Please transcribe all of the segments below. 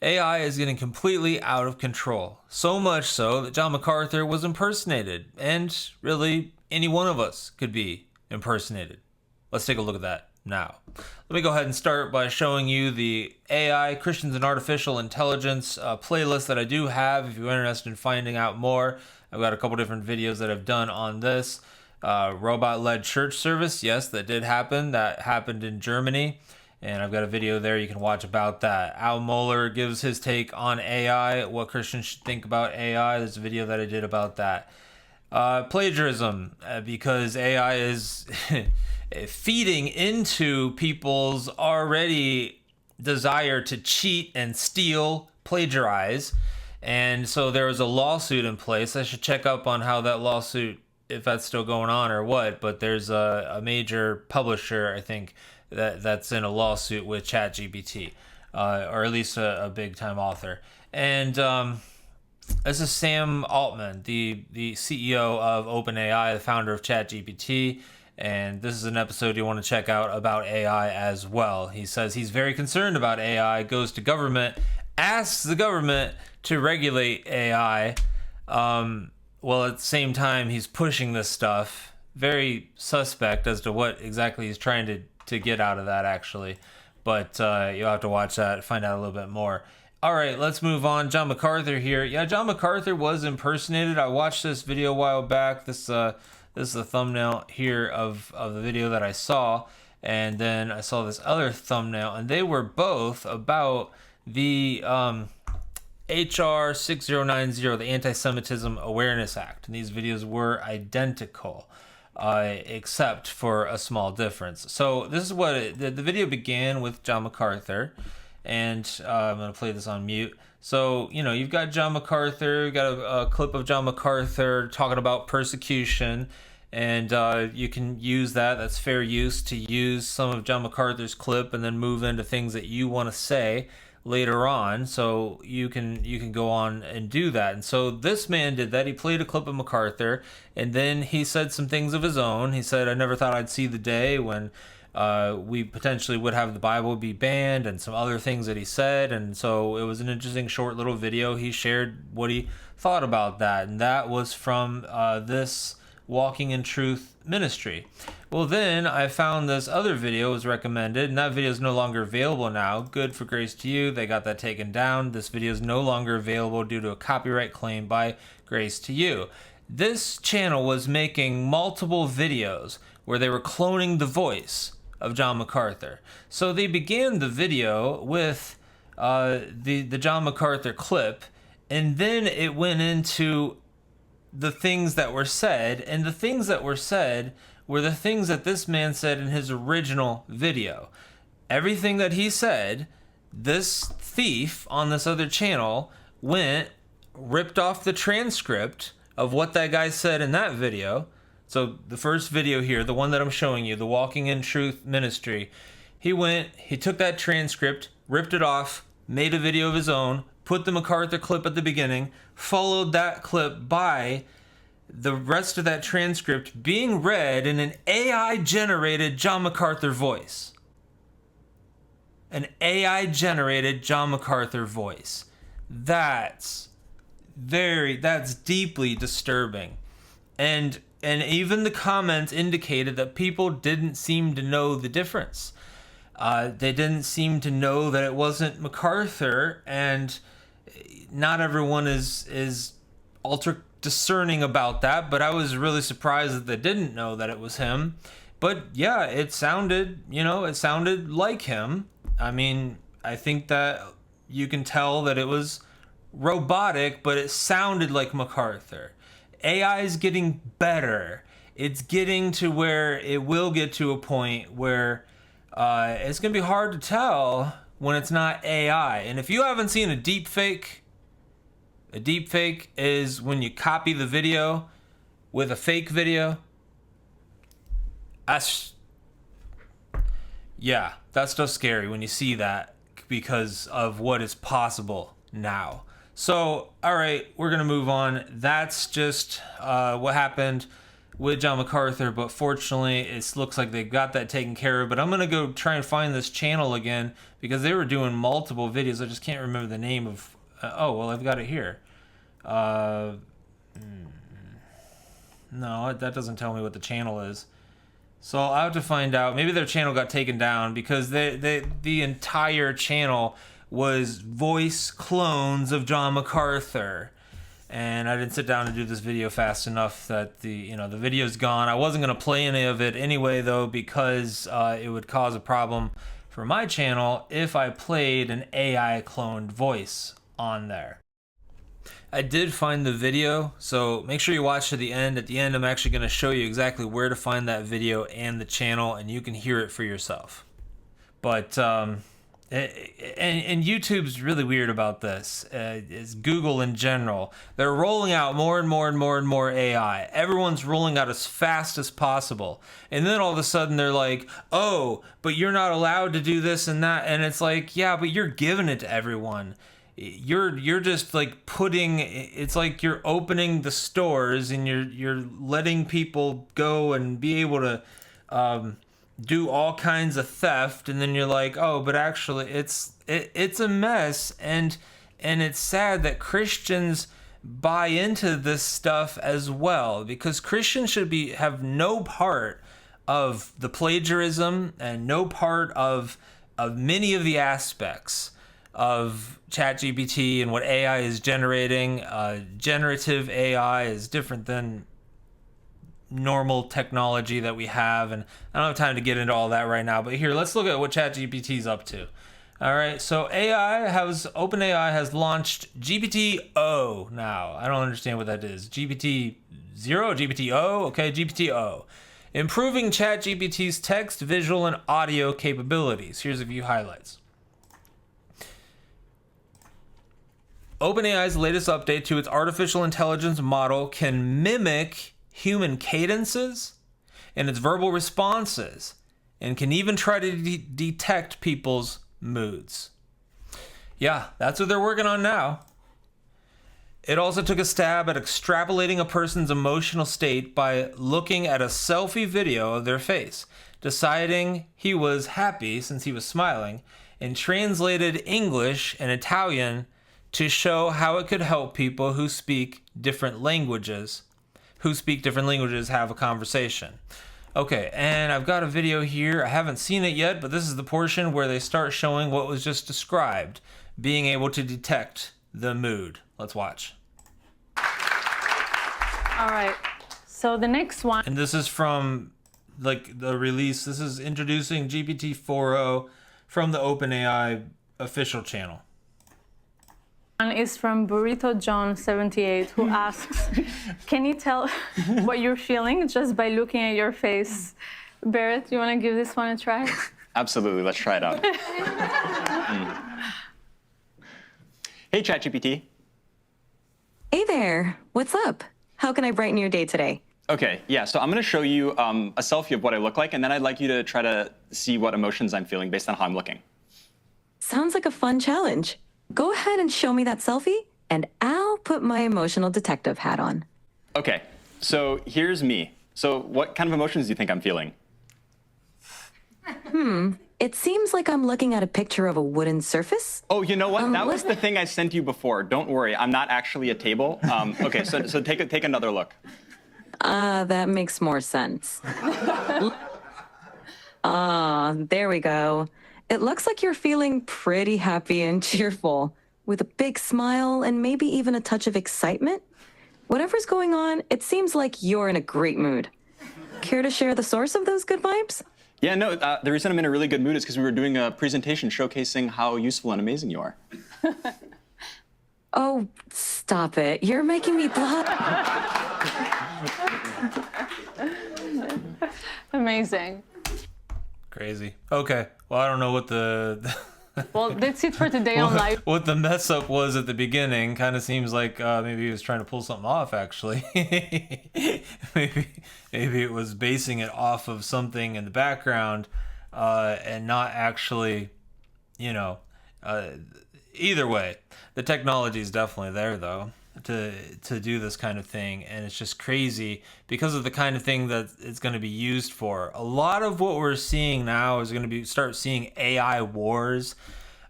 AI is getting completely out of control. So much so that John MacArthur was impersonated, and really any one of us could be impersonated. Let's take a look at that now. Let me go ahead and start by showing you the AI, Christians and Artificial Intelligence playlist that I do have. If you're interested in finding out more, I've got a couple different videos that I've done on this. Robot-led church service, yes, that did happen. That happened in Germany. And I've got a video there you can watch about that. Al Mohler gives his take on AI, what Christians should think about AI. There's a video that I did about that. Plagiarism, because AI is feeding into people's already desire to cheat and steal, plagiarize. And so there was a lawsuit in place. I should check up on how that lawsuit, if that's still going on or what. But there's a major publisher, I think, that's in a lawsuit with Chat GPT, or at least a big time author. And this is Sam Altman, the CEO of OpenAI, the founder of Chat GPT. And this is an episode you want to check out about AI as well. He says he's very concerned about AI, goes to government, asks the government to regulate AI. Well, at the same time, he's pushing this stuff. Very suspect as to what exactly he's trying to get out of that, actually. But you'll have to watch that, find out a little bit more. All right, let's move on. John MacArthur here. Yeah, John MacArthur was impersonated. I watched this video a while back. This is the thumbnail here of the video that I saw. And then I saw this other thumbnail, and they were both about the HR 6090, the Anti-Semitism Awareness Act. And these videos were identical. Except for a small difference. So this is what the video began with John MacArthur, and I'm going to play this on mute. So, you've got John MacArthur, you've got a clip of John MacArthur talking about persecution, and you can use that. That's fair use to use some of John MacArthur's clip and then move into things that you want to say later on, so you can go on and do that. And so this man did that. He played a clip of MacArthur, and then he said some things of his own. He said, I never thought I'd see the day when we potentially would have the Bible be banned, and some other things that he said. And so it was an interesting short little video. He shared what he thought about that, and that was from this Walking in Truth ministry. Well, then I found this other video was recommended, and that video is no longer available now. Good for Grace to You. They got that taken down. This video is no longer available due to a copyright claim by Grace to You. This channel was making multiple videos where they were cloning the voice of John MacArthur. So they began the video with the John MacArthur clip, and then it went into the things that were said, and the things that were said were the things that this man said in his original video. Everything that he said, this thief on this other channel ripped off the transcript of what that guy said in that video. So the first video here, the one that I'm showing you, the Walking in Truth ministry, he took that transcript, ripped it off, made a video of his own, put the MacArthur clip at the beginning, followed that clip by the rest of that transcript being read in an AI-generated John MacArthur voice. An AI-generated John MacArthur voice. That's deeply disturbing. And even the comments indicated that people didn't seem to know the difference. They didn't seem to know that it wasn't MacArthur, and not everyone is ultra discerning about that, but I was really surprised that they didn't know that it was him. But yeah, it sounded like him. I mean, I think that you can tell that it was robotic, but it sounded like MacArthur. AI is getting better. It's getting to where it will get to a point where it's going to be hard to tell when it's not AI. And if you haven't seen a deep fake is when you copy the video with a fake video. That's just scary when you see that, because of what is possible now. So, all right, we're going to move on. That's just what happened with John MacArthur, but fortunately it looks like they got that taken care of. But I'm gonna go try and find this channel again because they were doing multiple videos. I just can't remember the name of. Oh well, I've got it here. No, that doesn't tell me what the channel is. So I'll have to find out. Maybe their channel got taken down because the entire channel was voice clones of John MacArthur. And I didn't sit down to do this video fast enough that the video's gone. I wasn't going to play any of it anyway, though, because it would cause a problem for my channel if I played an AI cloned voice on there. I did find the video, so make sure you watch to the end. At the end, I'm actually going to show you exactly where to find that video and the channel, and you can hear it for yourself. But and YouTube's really weird about this. It's Google in general. They're rolling out more and more and more and more AI. Everyone's rolling out as fast as possible. And then all of a sudden they're like, oh, but you're not allowed to do this and that. And it's like, yeah, but you're giving it to everyone. You're just like it's like you're opening the stores and you're letting people go and be able to do all kinds of theft, and then you're like, oh, but actually it's a mess, and it's sad that Christians buy into this stuff as well, because Christians should have no part of the plagiarism and no part of many of the aspects of Chat GPT and what AI is generating. Generative AI is different than normal technology that we have, and I don't have time to get into all that right now, but here, let's look at what Chat GPT is up to. All right, so OpenAI has launched GPT-O now. I don't understand what that is. GPT-0, GPT-O? Okay, GPT-O. Improving Chat GPT's text, visual, and audio capabilities. Here's a few highlights. OpenAI's latest update to its artificial intelligence model can mimic human cadences and its verbal responses, and can even try to detect people's moods. Yeah, that's what they're working on now. It also took a stab at extrapolating a person's emotional state by looking at a selfie video of their face, deciding he was happy since he was smiling, and translated English and Italian to show how it could help people who speak different languages have a conversation. Okay, and I've got a video here. I haven't seen it yet, but this is the portion where they start showing what was just described, being able to detect the mood. Let's watch. All right, so the next one. And this is from like the release. This is introducing GPT-4o from the OpenAI official channel. Is from Burrito John 78, who asks, can you tell what you're feeling just by looking at your face? Barrett, you want to give this one a try? Absolutely, let's try it out. Hey, Chat GPT. Hey there, what's up? How can I brighten your day today? Okay, yeah, so I'm going to show you a selfie of what I look like, and then I'd like you to try to see what emotions I'm feeling based on how I'm looking. Sounds like a fun challenge. Go ahead and show me that selfie, and I'll put my emotional detective hat on. Okay, so here's me. So what kind of emotions do you think I'm feeling? It seems like I'm looking at a picture of a wooden surface. Oh, you know what? That was the thing I sent you before. Don't worry, I'm not actually a table. Okay, so take another look. That makes more sense. There we go. It looks like you're feeling pretty happy and cheerful, with a big smile and maybe even a touch of excitement. Whatever's going on, it seems like you're in a great mood. Care to share the source of those good vibes? Yeah, no, the reason I'm in a really good mood is because we were doing a presentation showcasing how useful and amazing you are. Oh, stop it. You're making me blush. Amazing. Crazy. Okay. Well, I don't know what Well, that's it for today on live. what the mess up was at the beginning. Kind of seems like maybe he was trying to pull something off, actually. maybe it was basing it off of something in the background and not actually, either way. The technology is definitely there, though. to do this kind of thing, and it's just crazy because of the kind of thing that it's going to be used for. A lot of what we're seeing now is going to be start seeing AI wars.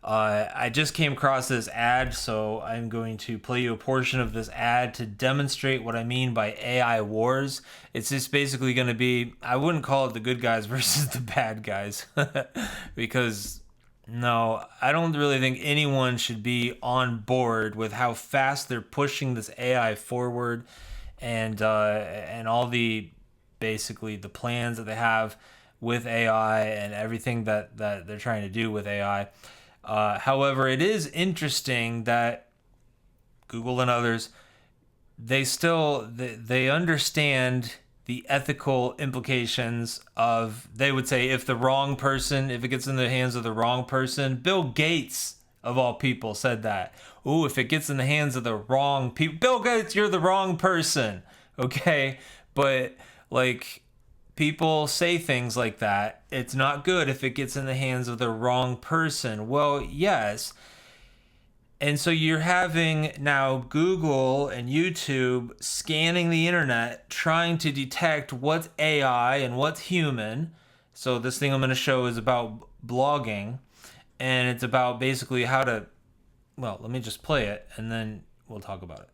I just came across this ad, so I'm going to play you a portion of this ad to demonstrate what I mean by AI wars. It's just basically going to be, I wouldn't call it the good guys versus the bad guys, because no, I don't really think anyone should be on board with how fast they're pushing this AI forward, and all the basically the plans that they have with AI and everything that they're trying to do with AI. However, it is interesting that Google and others, they understand the ethical implications of, they would say, if it gets in the hands of the wrong person. Bill Gates, of all people, said that. Ooh, if it gets in the hands of the wrong people, Bill Gates, you're the wrong person. Okay, but like, people say things like that. It's not good if it gets in the hands of the wrong person. Well, yes. And so you're having now Google and YouTube scanning the internet, trying to detect what's AI and what's human. So this thing I'm going to show is about blogging, and it's about basically how to, well, let me just play it and then we'll talk about it.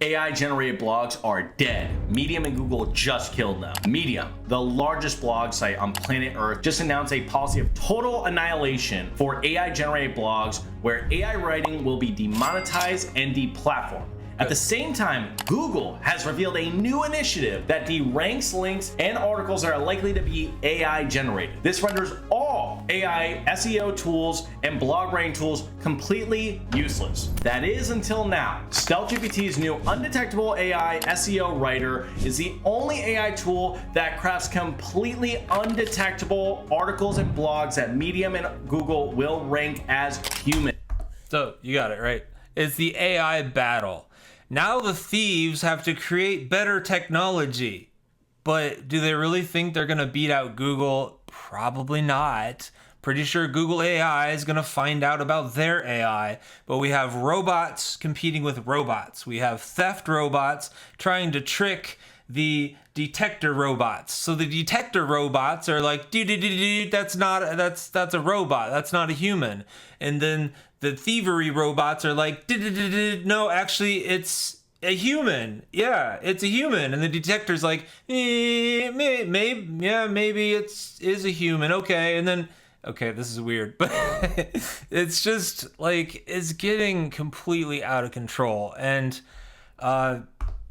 AI-generated blogs are dead. Medium and Google just killed them. Medium, the largest blog site on planet Earth, just announced a policy of total annihilation for AI-generated blogs, where AI writing will be demonetized and deplatformed. At the same time, Google has revealed a new initiative that deranks links and articles that are likely to be AI generated. This renders all AI SEO tools and blog writing tools completely useless. That is, until now. Stealth GPT's new undetectable AI SEO writer is the only AI tool that crafts completely undetectable articles and blogs that Medium and Google will rank as human. So you got it right. It's the AI battle. Now the thieves have to create better technology. But do they really think they're going to beat out Google? Probably not. Pretty sure Google AI is going to find out about their AI. But we have robots competing with robots. We have theft robots trying to trick the detector robots. So the detector robots are like, that's a robot. That's not a human. And then the thievery robots are like, no, actually it's a human. Yeah, it's a human. And the detector's like, maybe is a human. Okay. And then, okay, this is weird, but it's just like, it's getting completely out of control. And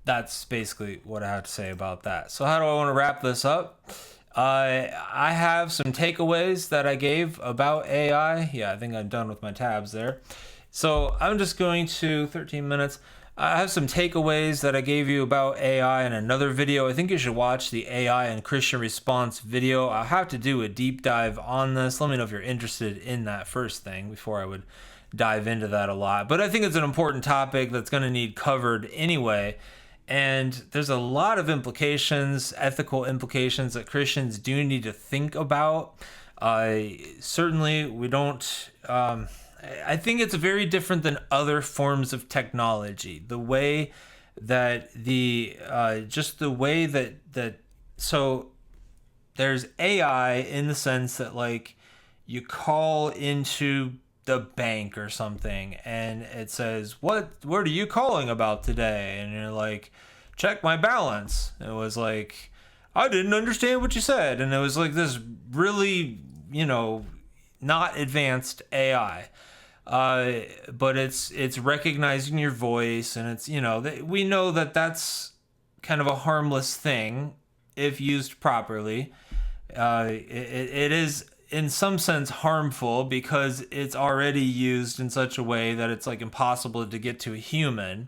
that's basically what I have to say about that. So how do I want to wrap this up? I have some takeaways that I gave about AI. Yeah, I think I'm done with my tabs there. So I'm just going to 13 minutes. I have some takeaways that I gave you about AI in another video. I think you should watch the AI and Christian response video. I'll have to do a deep dive on this. Let me know if you're interested in that first thing before I would dive into that a lot. But I think it's an important topic that's going to need covered anyway. And there's a lot of implications, ethical implications, that Christians do need to think about. Certainly, we don't. I think it's very different than other forms of technology. The way that so there's AI in the sense that, like, you call into the bank or something and it says, what are you calling about today? And you're like, check my balance. It was like, I didn't understand what you said. And it was like this really, not advanced AI. But it's recognizing your voice, and it's, we know that that's kind of a harmless thing if used properly. It is in some sense harmful because it's already used in such a way that it's like impossible to get to a human.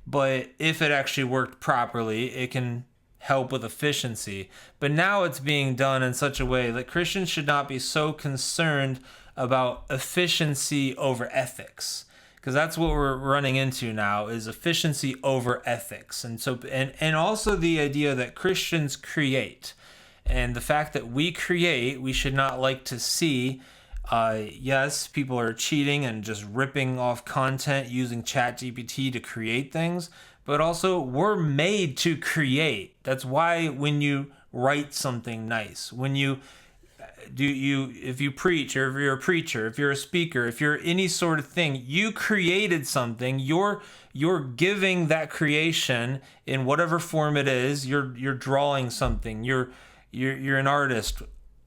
But if it actually worked properly, it can help with efficiency. But now it's being done in such a way that Christians should not be so concerned about efficiency over ethics, because that's what we're running into now, is efficiency over ethics. And so and also the idea that Christians create, and the fact that we create, we should not like to see Yes, people are cheating and just ripping off content using Chat GPT to create things, but also we're made to create. That's why when you write something nice, when you if you preach, or if you're a preacher, if you're a speaker, if you're any sort of thing, you created something. You're giving that creation in whatever form it is. You're drawing something. You're an artist.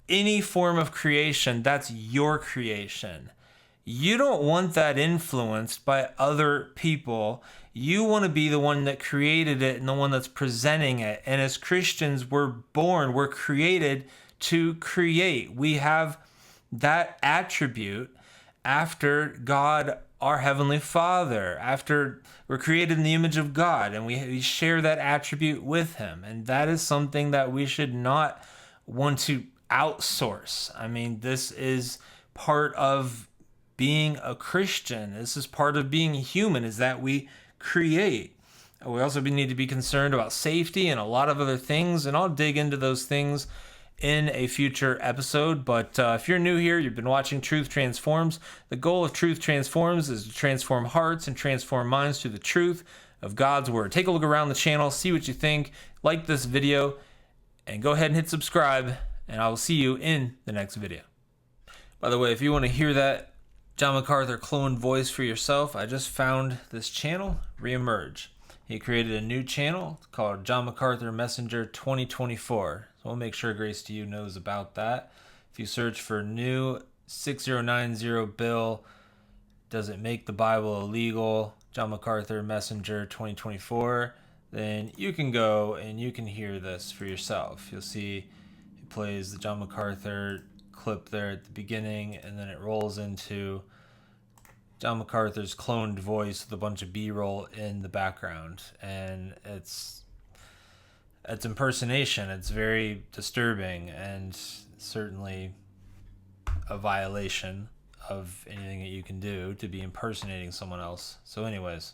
Any form of creation, that's your creation. You don't want that influenced by other people. You want to be the one that created it and the one that's presenting it. And as Christians, we're created to create. We have that attribute after God, our Heavenly Father, after we're created in the image of God, and we share that attribute with Him. And that is something that we should not want to outsource. I mean, this is part of being a Christian. This is part of being human, is that we create. We also need to be concerned about safety and a lot of other things, and I'll dig into those things in a future episode. But if you're new here, you've been watching Truth Transforms. The goal of Truth Transforms is to transform hearts and transform minds through the truth of God's Word. Take a look around the channel, see what you think, like this video, and go ahead and hit subscribe, and I will see you in the next video. By the way, if you want to hear that John MacArthur cloned voice for yourself, I just found this channel, Reemerge. He created a new channel called John MacArthur Messenger 2024. So we'll make sure Grace to You knows about that. If you search for new 6090 bill, does it make the Bible illegal? John MacArthur Messenger 2024. Then you can go and you can hear this for yourself. You'll see it plays the John MacArthur clip there at the beginning, and then it rolls into John MacArthur's cloned voice with a bunch of B-roll in the background, and it's impersonation. It's very disturbing and certainly a violation of anything that you can do to be impersonating someone else. So anyways,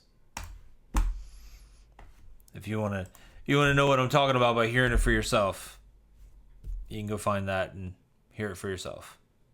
if you want to know what I'm talking about by hearing it for yourself, you can go find that and hear it for yourself.